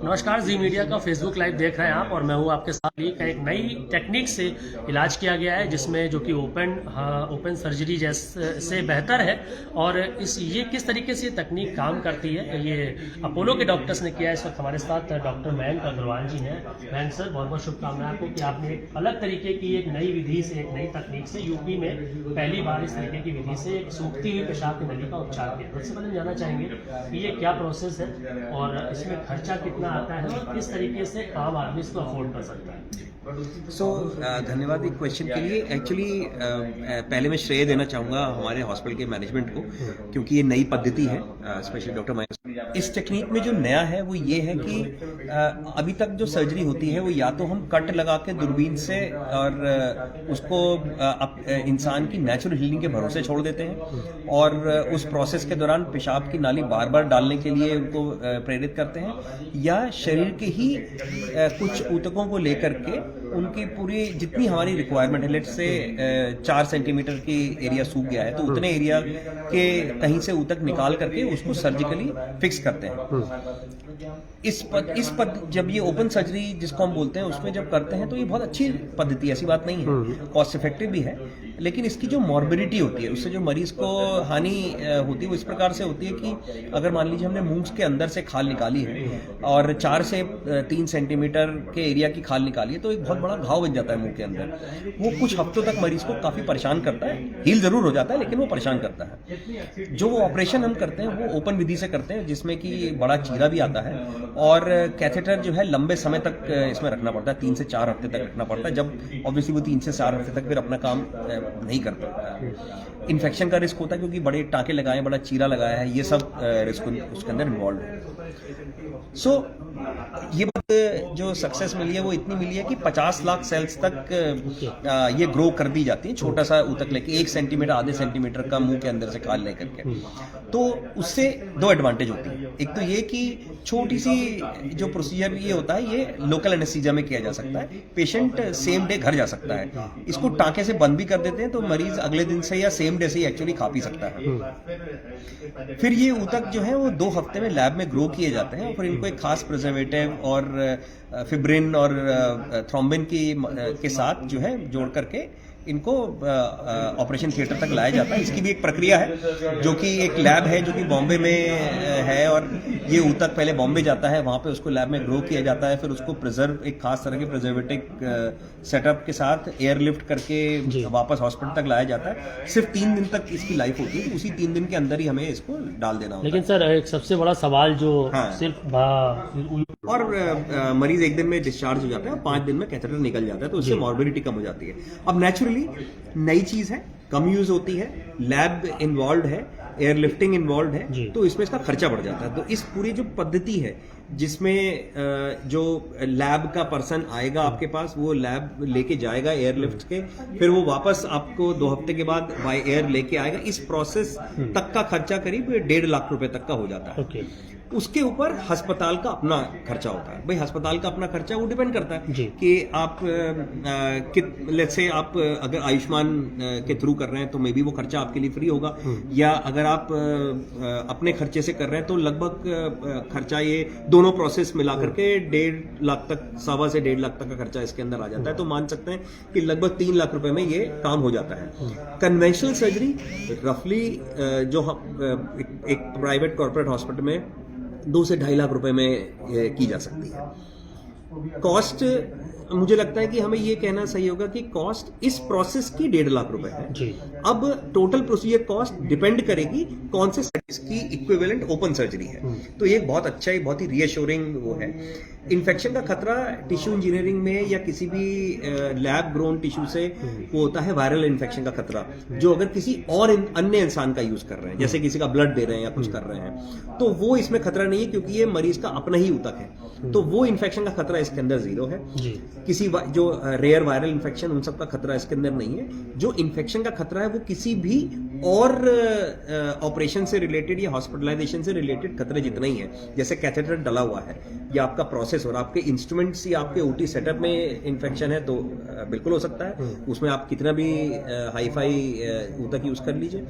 नमस्कार, जी मीडिया का Facebook live देख रहे हैं आप और मैं हूं आपके साथ। एक नई टेक्निक से इलाज किया गया है जिसमें जो कि ओपन सर्जरी जैसे बेहतर है। और ये किस तरीके से ये तकनीक काम करती है ये अपोलो के डॉक्टर्स ने किया है। इस वक्त हमारे साथ डॉक्टर मयंक अग्रवाल जी हैं। मयंक सर, बहुत बहुत शुभकामनाएं आपको कि आपने एक अलग तरीके की एक नई विधि से, एक नई तकनीक से यूपी में पहली बार इस तरीके की विधि से एक सूखती हुई पेशाब की नली का उपचार किया। सबसे पहले जानना चाहेंगे कि ये क्या प्रोसेस है और इसमें खर्चा कितना आता है और किस तरीके से आम आदमी इसको अफोर्ड कर सकता है। धन्यवाद एक क्वेश्चन के लिए। एक्चुअली पहले मैं श्रेय देना चाहूँगा हमारे हॉस्पिटल के मैनेजमेंट को, क्योंकि ये नई पद्धति है, स्पेशली डॉक्टर मयंक। इस टेक्निक में जो नया है वो ये है कि अभी तक जो सर्जरी होती है वो या तो हम कट लगा के दूरबीन से और उसको इंसान की नेचुरल हीलिंग के भरोसे छोड़ देते हैं और उस प्रोसेस के दौरान पेशाब की नाली बार बार डालने के लिए उनको प्रेरित करते हैं, या शरीर के ही कुछ ऊतकों को लेकर के उनकी पूरी जितनी हमारी रिक्वायरमेंट है, लेट्स से 4 सेंटीमीटर की एरिया सूख गया है तो उतने एरिया के कहीं से ऊतक निकाल करके उसको सर्जिकली फिक्स करते हैं। जब ये ओपन सर्जरी जिसको हम बोलते हैं उसमें जब करते हैं तो ये बहुत अच्छी पद्धति है, ऐसी बात नहीं है, कॉस्ट इफेक्टिव भी है। लेकिन इसकी जो मॉर्बिडिटी होती है, उससे जो मरीज को हानि होती है वो इस प्रकार से होती है कि अगर मान लीजिए हमने मूंछ के अंदर से खाल निकाली है और 4 से 3 सेंटीमीटर के एरिया की खाल निकाली है तो एक बहुत बड़ा घाव बन जाता है मुंह के अंदर। वो कुछ हफ्तों तक मरीज को काफी परेशान करता है, हील जरूर हो जाता है लेकिन वो परेशान करता है। जो वो ऑपरेशन हम करते हैं वो ओपन विधि से करते हैं, जिसमें कि बड़ा चीरा भी आता है और कैथेटर जो है लंबे समय तक इसमें रखना पड़ता है, 3 से 4 हफ्ते तक रखना पड़ता है, जब ऑब्वियसली वो 3 से 4 हफ्ते तक फिर अपना काम नहीं कर पाता। इन्फेक्शन का रिस्क होता है क्योंकि बड़े टाँके लगाए, बड़ा चीरा लगाया है, ये सब रिस्क उसके अंदर इन्वॉल्व है। ये बात जो सक्सेस मिली है वो इतनी मिली है कि 50 लाख सेल्स तक ये ग्रो कर दी जाती है, छोटा सा ऊतक लेके 1 सेंटीमीटर आधे सेंटीमीटर का मुंह के अंदर से खाल लेकर के। तो उससे 2 एडवांटेज होती है। एक तो ये कि छोटी सी जो प्रोसीजर ये होता है ये लोकल एनेस्थीसिया में किया जा सकता है, पेशेंट सेम डे घर जा सकता है। इसको टाँके से बंद भी कर देते हैं तो मरीज अगले दिन से या सेम डे से ही एक्चुअली खा पी सकता है। फिर ये ऊतक जो है वो 2 हफ्ते में लैब में ग्रो किए जाते हैं और फिर इनको एक खास प्रिजर्वेटिव और फिब्रिन और थ्रोम्बिन के साथ जो है जोड़ करके इनको ऑपरेशन थिएटर तक लाया जाता है। इसकी भी एक प्रक्रिया है जो कि एक लैब है जो कि बॉम्बे में है और ये ऊतक पहले बॉम्बे जाता है, वहाँ पे उसको लैब में ग्रो किया जाता है, फिर उसको प्रिजर्व एक खास तरह के प्रिजर्वेटिव सेटअप के साथ एयरलिफ्ट करके वापस हॉस्पिटल तक लाया जाता है। सिर्फ 3 दिन तक इसकी लाइफ होती है, उसी 3 दिन के अंदर ही हमें इसको डाल देना होता है। लेकिन सर एक सबसे बड़ा सवाल जो सिर्फ और मरीज 1 दिन में डिस्चार्ज हो जाता है, 5 दिन में कैथेटर निकल जाता है, तो उससे मॉर्बिडिटी कम हो जाती है। अब नेचुरली नई चीज है, कम यूज होती है, लैब इन्वॉल्व है, एयरलिफ्टिंग इन्वॉल्व है, तो इसमें इसका खर्चा बढ़ जाता है। तो इस पूरी जो पद्धति है जिसमें जो लैब का पर्सन आएगा आपके पास, वो लैब लेके जाएगा एयरलिफ्ट के, फिर वो वापस आपको 2 हफ्ते के बाद बाय एयर लेके आएगा, इस प्रोसेस तक का खर्चा करीब 1.5 लाख रुपए तक का हो जाता है। उसके ऊपर अस्पताल का अपना खर्चा होता है। भाई अस्पताल का अपना खर्चा वो डिपेंड करता है कि आप लेट्स से आप अगर आयुष्मान के थ्रू कर रहे हैं तो मे बी वो खर्चा आपके लिए फ्री होगा, या अगर आप अपने खर्चे से कर रहे हैं तो लगभग खर्चा ये दोनों प्रोसेस मिला करके 1.5 लाख तक, 1.25 से 1.5 लाख तक का खर्चा इसके अंदर आ जाता है। तो मान सकते हैं कि लगभग 3 लाख रुपए में ये काम हो जाता है। कन्वेंशनल सर्जरी रफली जो एक प्राइवेट कॉर्पोरेट हॉस्पिटल में 2 से 2.5 लाख रुपए में की जा सकती है। कॉस्ट मुझे लगता है कि हमें ये कहना सही होगा कि कॉस्ट इस प्रोसेस की 1.5 लाख रुपए है। अब टोटल प्रोसीजर कॉस्ट डिपेंड करेगी कौन से की इक्विवेलेंट ओपन सर्जरी है, तो ये बहुत अच्छा ही, बहुत ही रियश्योरिंग वो है। इन्फेक्शन का खतरा टिश्यू इंजीनियरिंग में या किसी भी लैब ग्रोन टिश्यू से वो होता है वायरल इन्फेक्शन का खतरा, जो अगर किसी और अन्य इंसान का यूज कर रहे हैं, जैसे किसी का ब्लड दे रहे हैं या कुछ कर रहे हैं, तो वो इसमें खतरा नहीं है क्योंकि ये मरीज का अपना ही ऊतक है, तो वो इन्फेक्शन का खतरा इसके अंदर 0 है। किसी जो रेयर वायरल इन्फेक्शन उन सब का खतरा इसके अंदर नहीं है। जो इन्फेक्शन का खतरा है वो किसी भी और ऑपरेशन से रिलेटेड या हॉस्पिटलाइजेशन से रिलेटेड खतरे जितना ही है, जैसे कैथेटर डला हुआ है या आपका प्रोसेस और आपके इंस्ट्रूमेंट्स या आपके ओटी सेटअप में इन्फेक्शन है, तो बिल्कुल हो सकता है। उसमें आप कितना भी हाई फाई ऊतक यूज कर लीजिए।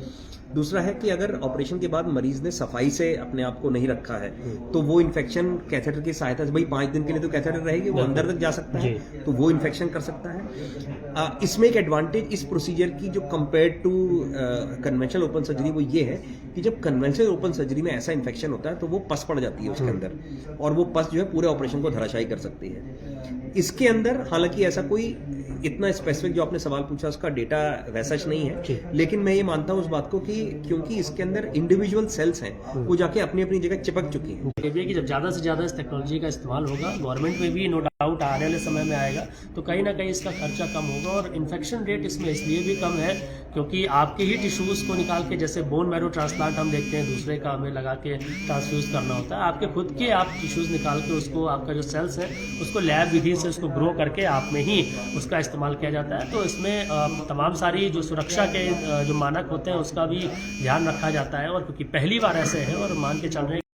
दूसरा है कि अगर ऑपरेशन के बाद मरीज ने सफाई से अपने आप को नहीं रखा है, तो वो इन्फेक्शन कैथेटर की सहायता से, भाई 5 दिन के लिए तो कैथेटर रहेगी, वो अंदर तक जा सकता है, तो वो इन्फेक्शन कर सकता है। इसमें एक एडवांटेज इस प्रोसीजर की जो compare to conventional open surgery वो ये है कि जब कन्वेंशनल ओपन सर्जरी में ऐसा इन्फेक्शन होता है तो वो पस पड़ जाती है उसके अंदर, और वो पस जो है पूरे ऑपरेशन को धराशायी कर सकती है। इसके अंदर हालांकि ऐसा कोई इतना स्पेसिफिक जो आपने सवाल पूछा उसका डेटा वैसा नहीं है, लेकिन मैं ये मानता हूँ उस बात को कि क्योंकि इसके अंदर इंडिविजुअल सेल्स हैं, वो जाके अपनी अपनी जगह चिपक चुकी हैं। देखिए कि जब ज़्यादा से ज़्यादा इस टेक्नोलॉजी का इस्तेमाल होगा, गवर्नमेंट में भी नो डाउट आने वाले समय में आएगा, तो कहीं ना कहीं इसका खर्चा कम होगा। और इन्फेक्शन रेट इसमें इसलिए भी कम है क्योंकि आपके ही टिश्यूज़ को निकाल के, जैसे बोन मैरो ट्रांसप्लांट हम देखते हैं दूसरे का हमें लगा के ट्रांसफ्यूज करना होता है, आपके खुद के आप टिश्यूज़ निकाल के उसको, आपका जो सेल्स है उसको लैब विधि से उसको ग्रो करके आप में ही उसका इस्तेमाल किया जाता है। तो इसमें तमाम सारी जो सुरक्षा के जो मानक होते हैं उसका भी ध्यान रखा जाता है। और क्योंकि पहली बार ऐसे है और मान के चल रहे हैं